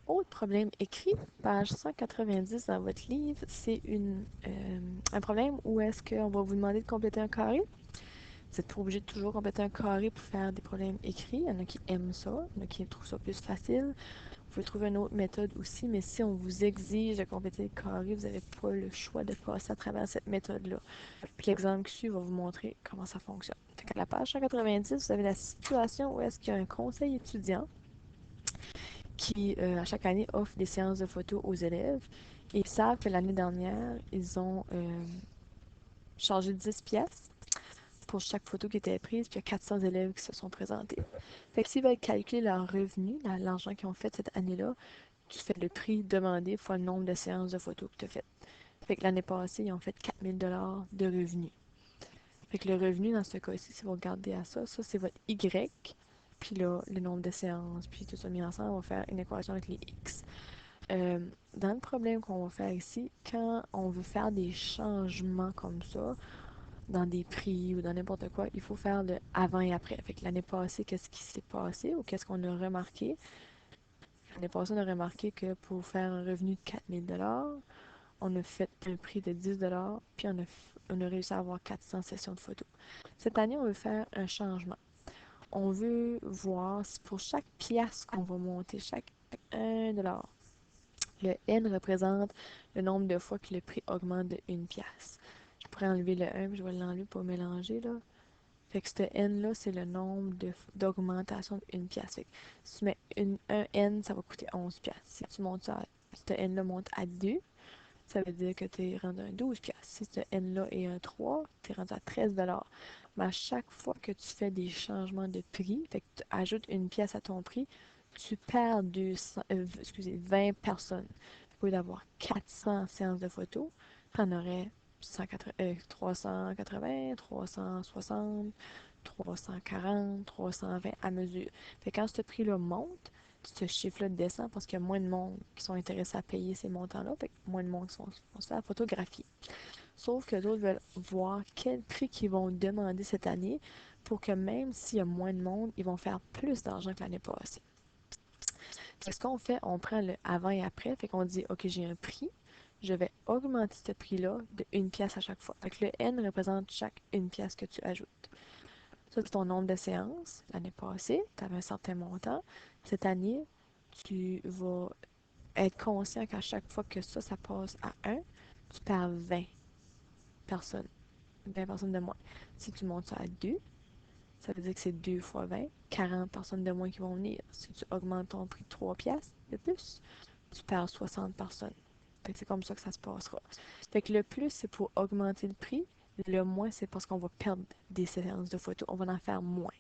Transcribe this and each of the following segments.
Autre problème écrit, page 190 dans votre livre, c'est un problème où est-ce qu'on va vous demander de compléter un carré. Vous n'êtes pas obligé de toujours compléter un carré pour faire des problèmes écrits. Il y en a qui aiment ça, il y en a qui trouvent ça plus facile. Vous pouvez trouver une autre méthode aussi, mais si on vous exige de compléter le carré, vous n'avez pas le choix de passer à travers cette méthode-là. Puis l'exemple qui suit va vous montrer comment ça fonctionne. Fait qu'à la page 190, vous avez la situation où est-ce qu'il y a un conseil étudiant qui, à chaque année, offre des séances de photos aux élèves. Et ils savent que l'année dernière, ils ont chargé 10 pièces pour chaque photo qui était prise, puis il y a 400 élèves qui se sont présentés. Fait que s'ils veulent calculer leur revenu, l'argent qu'ils ont fait cette année-là, tu fais le prix demandé fois le nombre de séances de photos que tu as faites. Fait que l'année passée, ils ont fait 4000 $ de revenus. Fait que le revenu, dans ce cas-ci, si vous regardez à ça, ça c'est votre Y, puis là, le nombre de séances, puis tout ça mis ensemble, on va faire une équation avec les X. Euh, Dans le problème qu'on va faire ici, quand on veut faire des changements comme ça, dans des prix ou dans n'importe quoi, il faut faire le avant et après. Fait que l'année passée, qu'est-ce qui s'est passé ou qu'est-ce qu'on a remarqué? L'année passée, on a remarqué que pour faire un revenu de 4000 $, on a fait un prix de 10 $, puis on a réussi à avoir 400 sessions de photos. Cette année, on veut faire un changement. On veut voir si pour chaque pièce qu'on va monter, chaque 1 $, le N représente le nombre de fois que le prix augmente de 1 pièce. Je pourrais enlever le 1, puis je vais l'enlever pour mélanger, là. Fait que ce N-là, c'est le nombre d'augmentation d'une pièce. Fait que si tu mets un N, ça va coûter 11 pièces. Si tu montes ça, si ce N-là monte à 2, ça veut dire que tu es rendu à 12 pièces. Si ce N-là est un 3, tu es rendu à 13 $. Mais à chaque fois que tu fais des changements de prix, fait que tu ajoutes une pièce à ton prix, tu perds 20 personnes. Au lieu d'avoir 400 séances de photos, tu en aurais 380, 360, 340, 320 à mesure. Fait que quand ce prix-là monte, ce chiffre-là descend parce qu'il y a moins de monde qui sont intéressés à payer ces montants-là, fait que moins de monde qui vont se faire photographier. Sauf que d'autres veulent voir quel prix qu'ils vont demander cette année pour que même s'il y a moins de monde, ils vont faire plus d'argent que l'année passée. Fait que ce qu'on fait, on prend le avant et après, fait qu'on dit, OK, j'ai un prix, je vais augmenter ce prix-là de 1 pièce à chaque fois. Fait que le N représente chaque 1 pièce que tu ajoutes. Ça, c'est ton nombre de séances. L'année passée, tu avais un certain montant. Cette année, tu vas être conscient qu'à chaque fois que ça passe à 1, tu perds 20 personnes. 20 personnes de moins. Si tu montes ça à 2, ça veut dire que c'est 2 fois 20, 40 personnes de moins qui vont venir. Si tu augmentes ton prix de 3 pièces de plus, tu perds 60 personnes. Fait que c'est comme ça que ça se passera. Fait que le plus, c'est pour augmenter le prix. Le moins, c'est parce qu'on va perdre des séances de photos. On va en faire moins.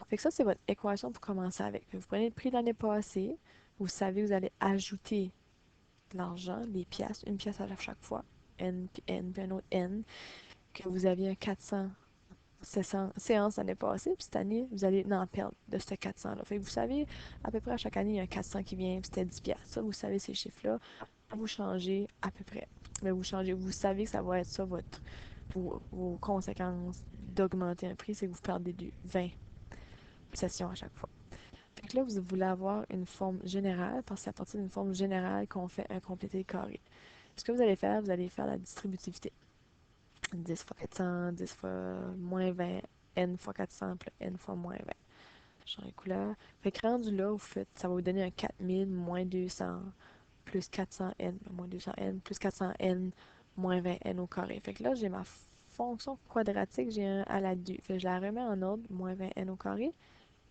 Fait que ça, c'est votre équation pour commencer avec. Vous prenez le prix de l'année passée. Vous savez que vous allez ajouter de l'argent, des pièces, une pièce à chaque fois. N, puis N, puis un autre N. Que vous aviez un 400 séances l'année passée, puis cette année, vous allez en perdre de ce 400-là. Fait que vous savez, à peu près à chaque année, il y a un 400 qui vient, puis c'était 10 pièces. Ça, vous savez ces chiffres-là. Vous changez à peu près. Mais vous changez, vous savez que ça va être ça, vos conséquences d'augmenter un prix, c'est que vous perdez 20 sessions à chaque fois. Fait que là, vous voulez avoir une forme générale, parce que c'est à partir d'une forme générale qu'on fait un complété carré. Ce que vous allez faire la distributivité. 10 fois 400, 10 fois moins 20, n fois 400, puis n fois moins 20. Champ de couleur. Fait que rendu là, ça va vous donner un 4000 moins 200 plus 400n, moins 200n, plus 400n, moins 20n au carré. Fait que là, j'ai ma fonction quadratique, j'ai un à la 2. Fait que je la remets en ordre, moins 20n au carré,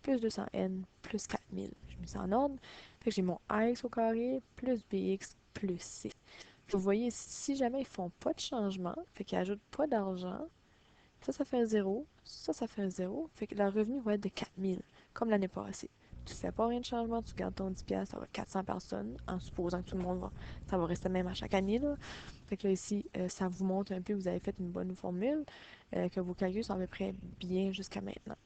plus 200n, plus 4000. Je mets ça en ordre. Fait que j'ai mon ax au carré, plus bx, plus c. Vous voyez, si jamais ils font pas de changement, fait qu'ils ajoutent pas d'argent, ça fait un 0, ça fait un 0, fait que leur revenu va être de 4000, comme l'année passée. Tu fais pas rien de changement, tu gardes ton 10 pièces, ça va 400 personnes, en supposant que tout le monde va, ça va rester même à chaque année, là. Fait que là, ici, ça vous montre un peu que vous avez fait une bonne formule, que vos calculs sont à peu près bien jusqu'à maintenant.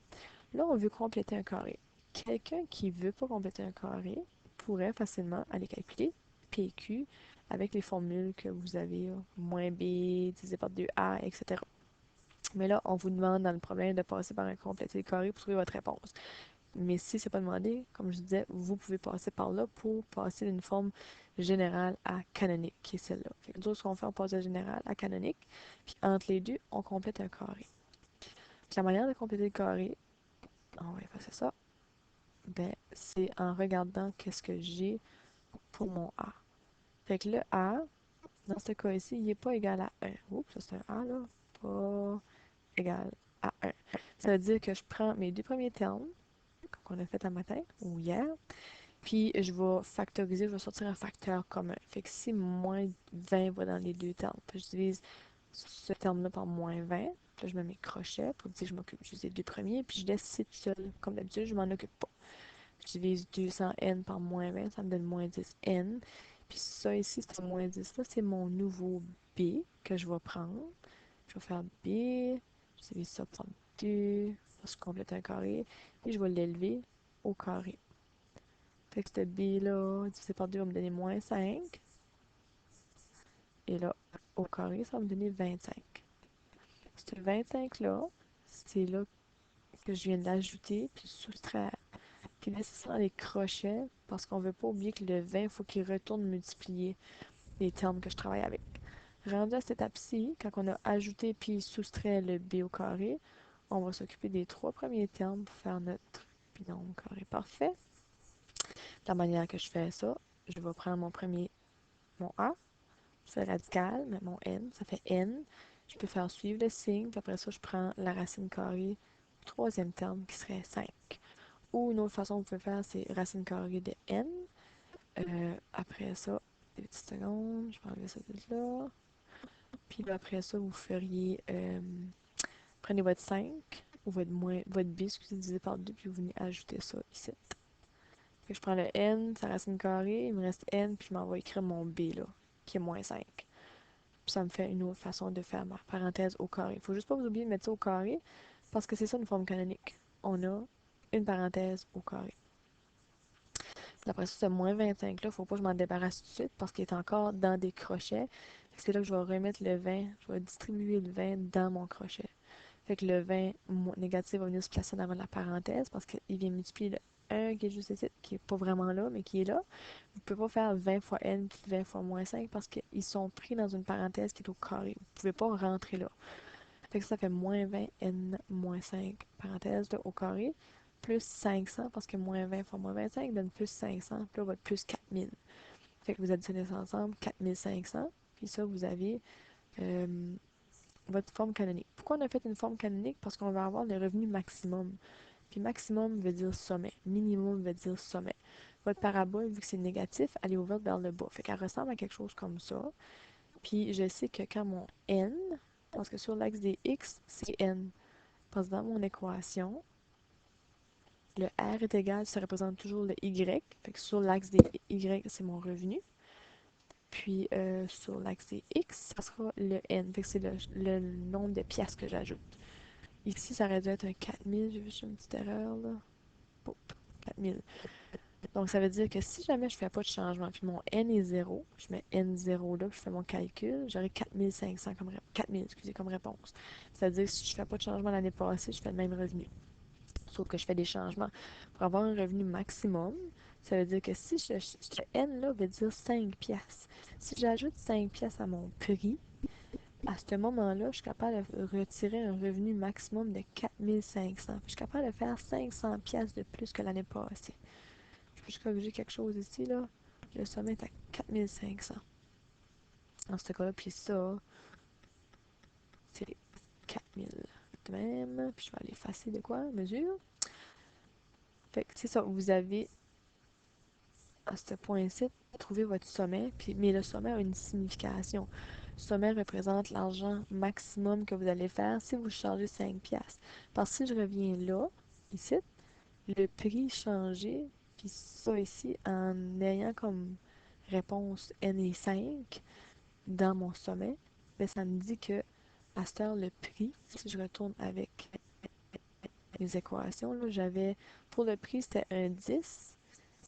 Là, on veut compléter un carré. Quelqu'un qui veut pas compléter un carré pourrait facilement aller calculer PQ avec les formules que vous avez, moins B divisé par 2A, etc. Mais là, on vous demande dans le problème de passer par un complété carré pour trouver votre réponse. Mais si c'est pas demandé, comme je disais, vous pouvez passer par là pour passer d'une forme générale à canonique, qui est celle-là. Fait que nous autres, ce qu'on fait, on passe de général à canonique, puis entre les deux, on complète un carré. La manière de compléter le carré, on va effacer ça, ben, c'est en regardant qu'est-ce que j'ai pour mon A. Fait que le A, dans ce cas ici, il n'est pas égal à 1. Oups, ça c'est un A là. Pas égal à 1. Ça veut dire que je prends mes deux premiers termes qu'on a fait à matin ou hier, puis je vais factoriser, je vais sortir un facteur commun. Fait que si moins 20 va dans les deux termes, puis je divise ce terme-là par moins 20, puis là je mets mes crochets pour dire que je m'occupe juste des deux premiers, puis je laisse ici tout seul. Comme d'habitude, je m'en occupe pas. Je divise 200n par moins 20, ça me donne moins 10n. Puis ça ici, ce moins 10 là, c'est mon nouveau b que je vais prendre. Je vais faire b, je divise ça par 2, parce que je complète un carré, puis je vais l'élever au carré. Fait que ce b-là, divisé par 2, va me donner moins 5. Et là, au carré, ça va me donner 25. Ce 25-là, c'est là que je viens d'ajouter, puis soustraire. Puis laisser ça dans les crochets, parce qu'on ne veut pas oublier que le 20, il faut qu'il retourne multiplier les termes que je travaille avec. Rendu à cette étape-ci, quand on a ajouté puis soustrait le b au carré, on va s'occuper des trois premiers termes pour faire notre binôme carré parfait. De la manière que je fais ça, je vais prendre mon a, c'est radical, mais mon n, ça fait n. Je peux faire suivre le signe, puis après ça, je prends la racine carrée du troisième terme qui serait 5. Ou une autre façon que vous pouvez faire, c'est racine carrée de n. Après ça, des petites secondes, je vais enlever ça de là. Puis là, après ça, vous feriez, prenez votre 5 ou votre b, excusez, divisé par 2, puis vous venez ajouter ça ici. Fait que je prends le n, sa racine carrée, il me reste n, puis je m'en vais écrire mon b là, qui est moins 5. Puis ça me fait une autre façon de faire ma parenthèse au carré. Il faut juste pas vous oublier de mettre ça au carré, parce que c'est ça une forme canonique. On a une parenthèse au carré. Après ça, ce moins 25 là, faut pas que je m'en débarrasse tout de suite parce qu'il est encore dans des crochets. C'est là que je vais remettre le 20, je vais distribuer le 20 dans mon crochet. Fait que le 20 négatif va venir se placer dans la parenthèse parce qu'il vient multiplier le 1 qui est juste ici, qui est pas vraiment là, mais qui est là. Vous ne pouvez pas faire 20 fois n puis 20 fois moins 5 parce qu'ils sont pris dans une parenthèse qui est au carré. Vous ne pouvez pas rentrer là. Fait que ça fait moins 20 n moins 5 parenthèse là, au carré plus 500 parce que moins 20 fois moins 25 donne plus 500. Puis là, votre plus 4000. Fait que vous additionnez ça ensemble, 4500. Puis ça, vous avez euh, votre forme canonique. Pourquoi on a fait une forme canonique? Parce qu'on va avoir le revenu maximum. Puis maximum veut dire sommet. Minimum veut dire sommet. Votre parabole, vu que c'est négatif, elle est ouverte vers le bas. Fait qu'elle ressemble à quelque chose comme ça. Puis je sais que quand mon n, parce que sur l'axe des x, c'est n. Parce que dans mon équation, le R est égal, ça représente toujours le Y. Fait que sur l'axe des Y, c'est mon revenu. Puis sur l'axe des X, ça sera le N. Fait que c'est le nombre de pièces que j'ajoute. Ici, ça aurait dû être un 4000. J'ai vu une petite erreur là. Boop, 4000. Donc ça veut dire que si jamais je ne fais pas de changement, puis mon N est 0, je mets N0 là, puis je fais mon calcul, j'aurai 4500 4000, excusez, comme réponse. Ça veut dire que si je ne fais pas de changement l'année passée, je fais le même revenu. Sauf que je fais des changements. Pour avoir un revenu maximum, ça veut dire que si ce N là veut dire 5 piastres. Si j'ajoute 5 piastres à mon prix, à ce moment-là, je suis capable de retirer un revenu maximum de 4500. Je suis capable de faire 500 piastres de plus que l'année passée. Je peux juste corriger quelque chose ici, là. Le sommet est à 4500. Dans ce cas-là, puis ça, c'est 4000 de même. Puis je vais aller effacer de quoi? Mesure. Fait que c'est ça, vous avez à ce point-ci, trouver votre sommet, puis, mais le sommet a une signification. Le sommet représente l'argent maximum que vous allez faire si vous chargez 5 piastres. Parce que si je reviens là, ici, le prix changé, puis ça ici, en ayant comme réponse n est 5 dans mon sommet, ben ça me dit que à cette heure, le prix, si je retourne avec les équations, là, j'avais, pour le prix, c'était un 10,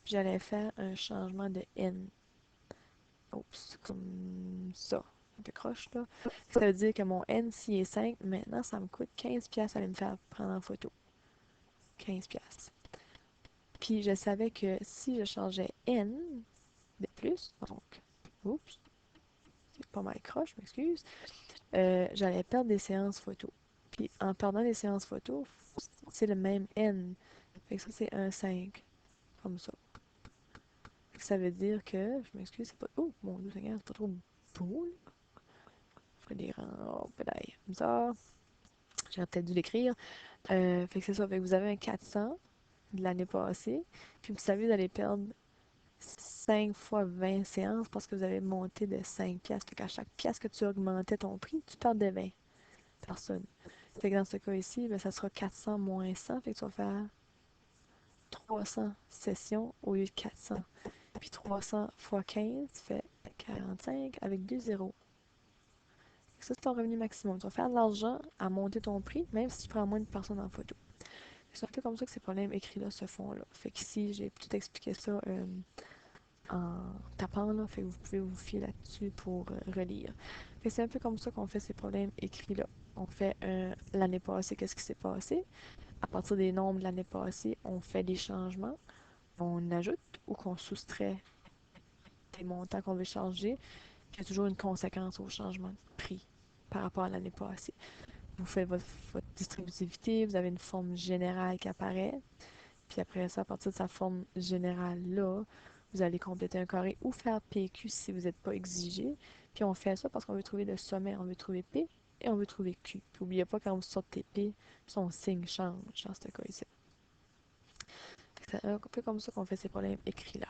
puis j'allais faire un changement de n. Oups, comme ça. Un peu croche, là. Ça veut dire que mon NC est 5. Maintenant, ça me coûte 15$ à aller me faire prendre en photo. 15$. Puis je savais que si je changeais N de plus, donc, oups, c'est pas mal croche, je m'excuse, j'allais perdre des séances photo. Puis en perdant des séances photo, c'est le même N. Fait que ça, c'est un 5 comme ça. Fait que ça veut dire que, je m'excuse, c'est pas... Oh, mon Dieu Seigneur, c'est pas trop beau, là. Je ferais des rangs, oh, pédale, comme ça. J'aurais peut-être dû l'écrire. Fait que c'est ça, fait que vous avez un 400 de l'année passée, puis vous savez, vous allez perdre 5 fois 20 séances parce que vous avez monté de 5 piastres. Fait qu'à chaque pièce que tu augmentais ton prix, tu perdais 20 personnes. Fait que dans ce cas ici, ben, ça sera 400 moins 100, fait que tu vas faire 300 sessions au lieu de 400. Puis 300 fois 15 fait 45 avec 2 zéros. Ça, c'est ton revenu maximum. Tu vas faire de l'argent à monter ton prix, même si tu prends moins de personnes en photo. C'est un peu comme ça que ces problèmes écrits-là se font là. Fait qu'ici, j'ai tout expliqué ça en tapant, là. Fait que vous pouvez vous fier là-dessus pour relire. Fait que c'est un peu comme ça qu'on fait ces problèmes écrits-là. On fait l'année passée, qu'est-ce qui s'est passé. À partir des nombres de l'année passée, on fait des changements. On ajoute ou qu'on soustrait des montants qu'on veut changer. Puis il y a toujours une conséquence au changement de prix par rapport à l'année passée. Vous faites votre distributivité, vous avez une forme générale qui apparaît. Puis après ça, à partir de sa forme générale-là, vous allez compléter un carré ou faire PQ si vous n'êtes pas exigé. Puis on fait ça parce qu'on veut trouver le sommet, on veut trouver P et on veut trouver Q. Puis n'oubliez pas quand vous sortez P, son signe change dans ce cas ici. C'est un peu comme ça qu'on fait ces problèmes écrits là.